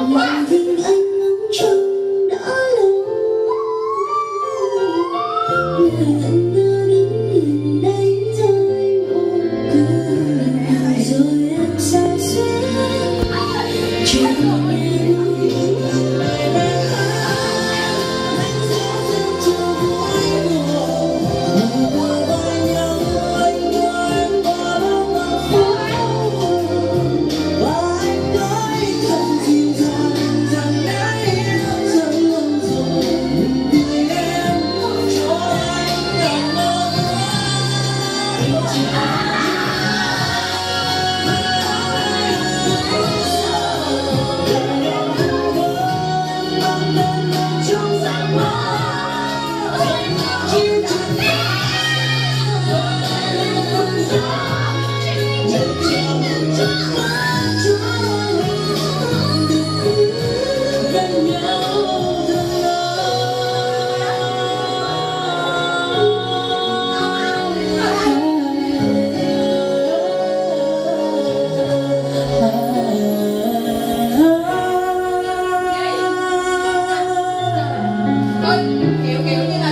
Lặng thinh anh ngóng trông đã lâu, người ngẩn ngơ đứng nhìn đánh rơi một cười, rồi em xa xuyến trên nghe núi kiểu kiểu như